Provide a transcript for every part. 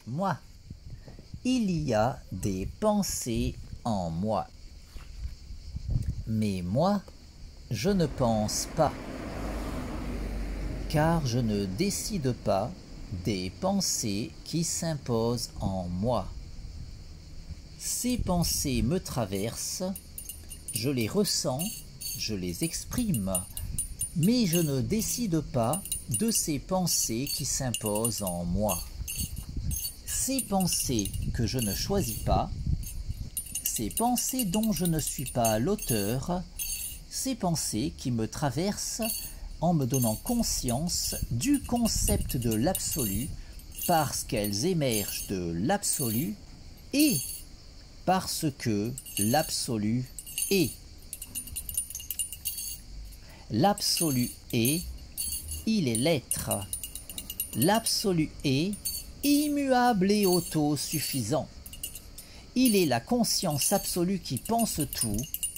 moi. Il y a des pensées en moi. Mais moi, je ne pense pas, car je ne décide pas des pensées qui s'imposent en moi. Ces pensées me traversent, je les ressens, je les exprime, mais je ne décide pas de ces pensées qui s'imposent en moi. Ces pensées que je ne choisis pas, ces pensées dont je ne suis pas l'auteur, ces pensées qui me traversent en me donnant conscience du concept de l'absolu parce qu'elles émergent de l'absolu et parce que l'absolu est. L'absolu est, il est l'être. L'absolu est immuable et autosuffisant. Il est la conscience absolue qui pense tout,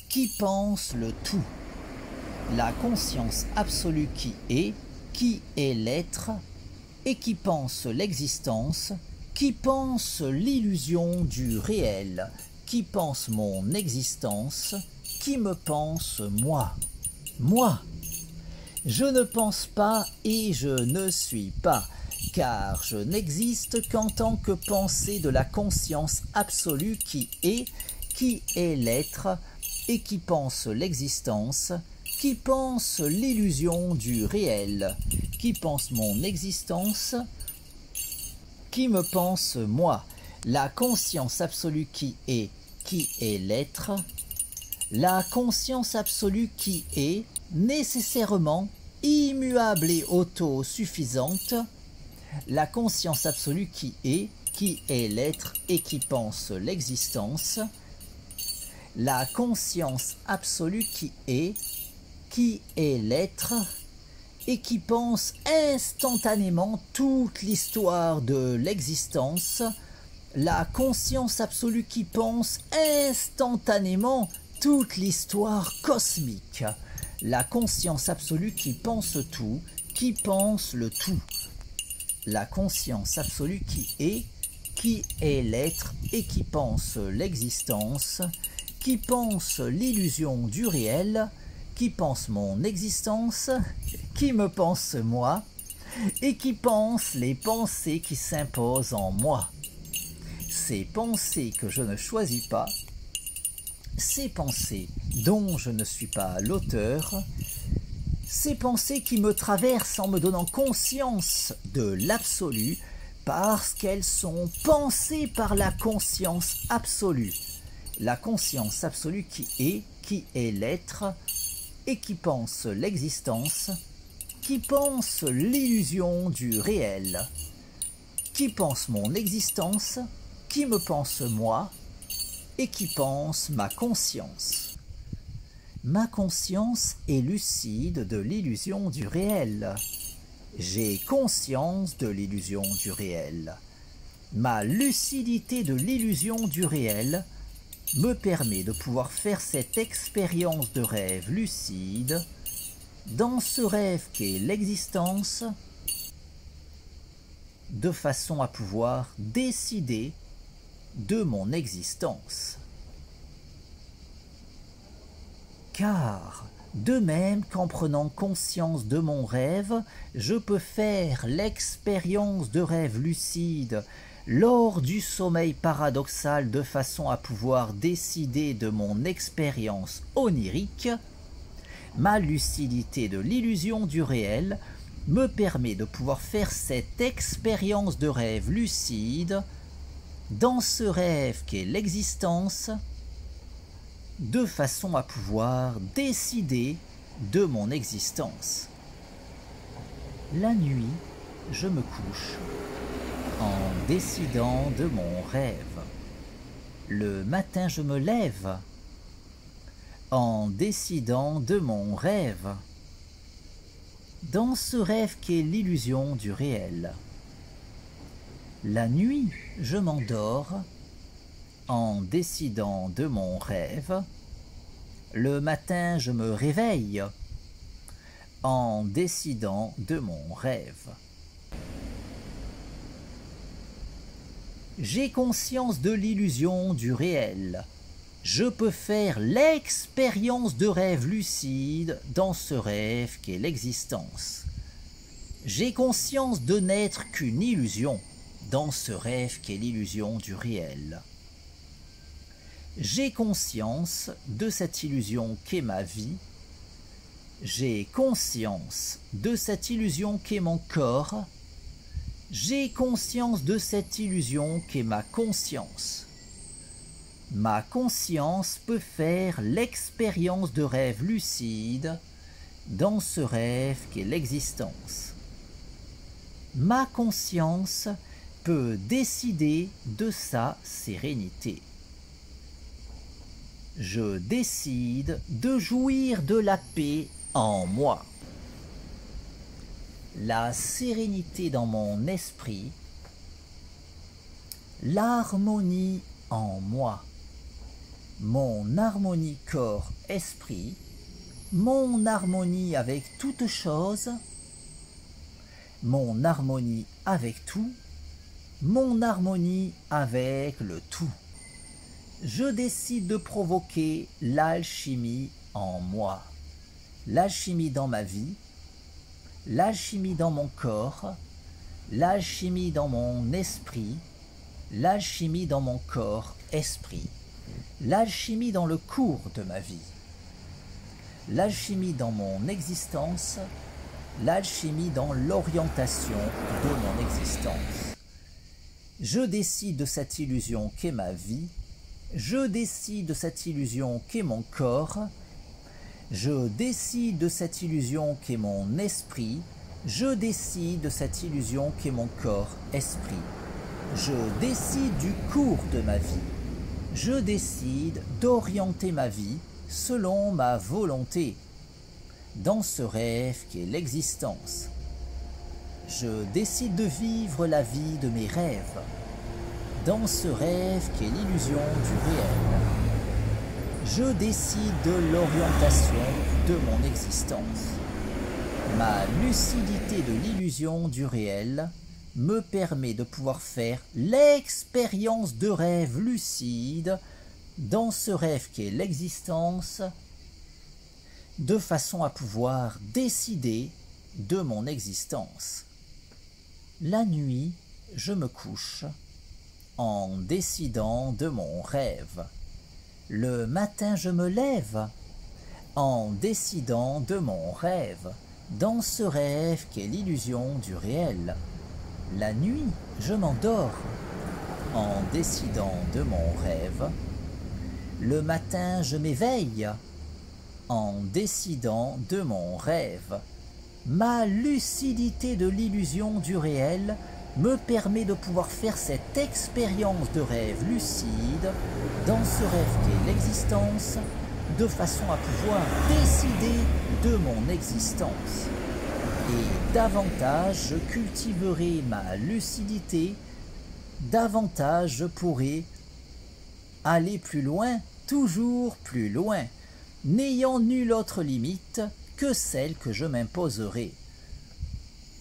qui pense le tout. La conscience absolue qui est l'être, et qui pense l'existence, qui pense l'illusion du réel, qui pense mon existence, qui me pense moi. Moi, je ne pense pas et je ne suis pas, car je n'existe qu'en tant que pensée de la conscience absolue qui est l'être, et qui pense l'existence, qui pense l'illusion du réel, qui pense mon existence, qui me pense moi, la conscience absolue qui est l'être, la conscience absolue qui est nécessairement immuable et autosuffisante, la conscience absolue qui est l'être et qui pense l'existence, la conscience absolue qui est l'être et qui pense instantanément toute l'histoire de l'existence, la conscience absolue qui pense instantanément toute l'histoire cosmique, la conscience absolue qui pense tout, qui pense le tout, la conscience absolue qui est l'être et qui pense l'existence, qui pense l'illusion du réel, qui pense mon existence, qui me pense moi, et qui pense les pensées qui s'imposent en moi. Ces pensées que je ne choisis pas, ces pensées dont je ne suis pas l'auteur, ces pensées qui me traversent en me donnant conscience de l'absolu, parce qu'elles sont pensées par la conscience absolue. La conscience absolue qui est l'être, et qui pense l'existence, qui pense l'illusion du réel, qui pense mon existence, qui me pense moi, et qui pense ma conscience. Ma conscience est lucide de l'illusion du réel. J'ai conscience de l'illusion du réel. Ma lucidité de l'illusion du réel me permet de pouvoir faire cette expérience de rêve lucide, dans ce rêve qu'est l'existence, de façon à pouvoir décider de mon existence. Car, de même qu'en prenant conscience de mon rêve, je peux faire l'expérience de rêve lucide lors du sommeil paradoxal de façon à pouvoir décider de mon expérience onirique, ma lucidité de l'illusion du réel me permet de pouvoir faire cette expérience de rêve lucide dans ce rêve qu'est l'existence, de façon à pouvoir décider de mon existence. La nuit, je me couche en décidant de mon rêve. Le matin, je me lève en décidant de mon rêve, dans ce rêve qu'est l'illusion du réel. La nuit, je m'endors en décidant de mon rêve. Le matin, je me réveille en décidant de mon rêve. J'ai conscience de l'illusion du réel. Je peux faire l'expérience de rêve lucide dans ce rêve qu'est l'existence. J'ai conscience de n'être qu'une illusion dans ce rêve qu'est l'illusion du réel. J'ai conscience de cette illusion qu'est ma vie. J'ai conscience de cette illusion qu'est mon corps. J'ai conscience de cette illusion qu'est ma conscience. Ma conscience peut faire l'expérience de rêve lucide dans ce rêve qu'est l'existence. Ma conscience peut décider de sa sérénité. Je décide de jouir de la paix en moi. La sérénité dans mon esprit, l'harmonie en moi, mon harmonie corps-esprit, mon harmonie avec toute chose, mon harmonie avec tout, mon harmonie avec le tout. Je décide de provoquer l'alchimie en moi, l'alchimie dans ma vie, l'alchimie dans mon corps, l'alchimie dans mon esprit, l'alchimie dans mon corps-esprit, l'alchimie dans le cours de ma vie, l'alchimie dans mon existence, l'alchimie dans l'orientation de mon existence. Je décide de cette illusion qu'est ma vie, je décide de cette illusion qu'est mon corps, je décide de cette illusion qu'est mon esprit, je décide de cette illusion qu'est mon corps-esprit. Je décide du cours de ma vie, je décide d'orienter ma vie selon ma volonté, dans ce rêve qu'est l'existence. Je décide de vivre la vie de mes rêves, dans ce rêve qu'est l'illusion du réel. Je décide de l'orientation de mon existence. Ma lucidité de l'illusion du réel me permet de pouvoir faire l'expérience de rêve lucide dans ce rêve qu'est l'existence, de façon à pouvoir décider de mon existence. La nuit, je me couche en décidant de mon rêve. Le matin, je me lève en décidant de mon rêve, dans ce rêve qu'est l'illusion du réel. La nuit, je m'endors en décidant de mon rêve. Le matin, je m'éveille en décidant de mon rêve. Ma lucidité de l'illusion du réel me permet de pouvoir faire cette expérience de rêve lucide dans ce rêve qu'est l'existence, de façon à pouvoir décider de mon existence. Et davantage je cultiverai ma lucidité, davantage je pourrai aller plus loin, toujours plus loin, n'ayant nulle autre limite que celle que je m'imposerai.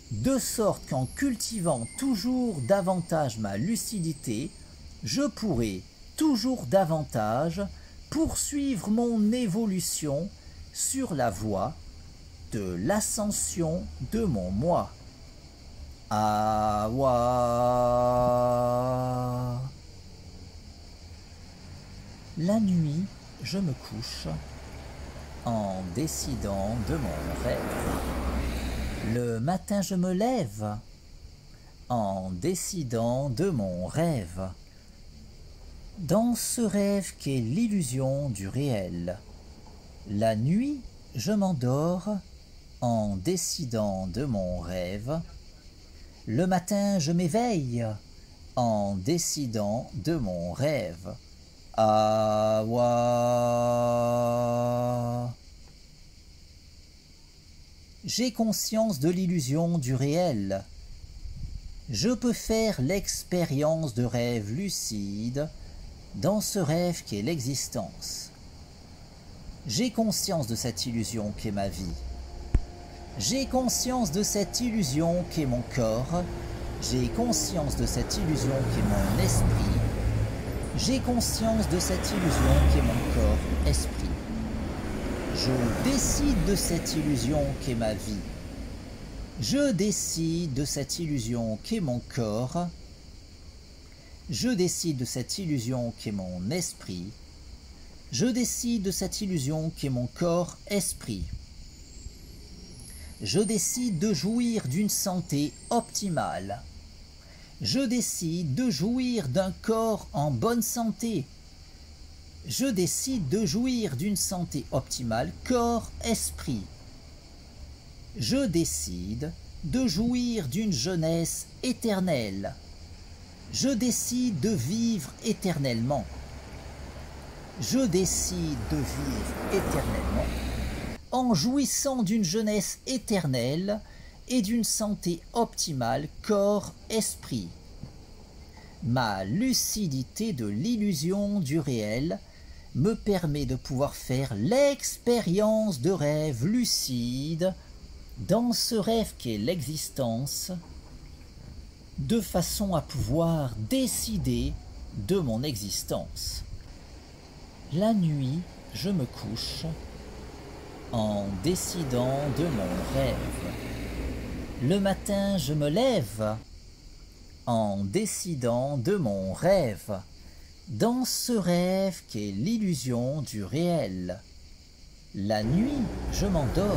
De sorte qu'en cultivant toujours davantage ma lucidité, je pourrai toujours davantage poursuivre mon évolution sur la voie de l'ascension de mon moi. Awa. La nuit, je me couche en décidant de mon rêve. Le matin, je me lève en décidant de mon rêve. Dans ce rêve qu'est l'illusion du réel. La nuit, je m'endors en décidant de mon rêve. Le matin, je m'éveille en décidant de mon rêve. Awa. J'ai conscience de l'illusion du réel. Je peux faire l'expérience de rêve lucide dans ce rêve qu'est l'existence. J'ai conscience de cette illusion qu'est ma vie. J'ai conscience de cette illusion qu'est mon corps. J'ai conscience de cette illusion qu'est mon esprit. J'ai conscience de cette illusion qu'est mon corps-esprit. Je décide de cette illusion qu'est ma vie. Je décide de cette illusion qu'est mon corps. Je décide de cette illusion qu'est mon esprit. Je décide de cette illusion qu'est mon corps-esprit. Je décide de jouir d'une santé optimale. Je décide de jouir d'un corps en bonne santé. Je décide de jouir d'une santé optimale corps-esprit. Je décide de jouir d'une jeunesse éternelle. Je décide de vivre éternellement. Je décide de vivre éternellement en jouissant d'une jeunesse éternelle et d'une santé optimale corps-esprit. Ma lucidité de l'illusion du réel me permet de pouvoir faire l'expérience de rêve lucide dans ce rêve qu'est l'existence, de façon à pouvoir décider de mon existence. La nuit, je me couche en décidant de mon rêve. Le matin, je me lève en décidant de mon rêve, dans ce rêve qu'est l'illusion du réel. La nuit, je m'endors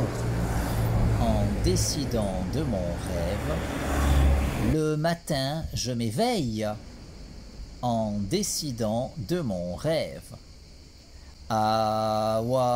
en décidant de mon rêve. Le matin, je m'éveille en décidant de mon rêve. Awa.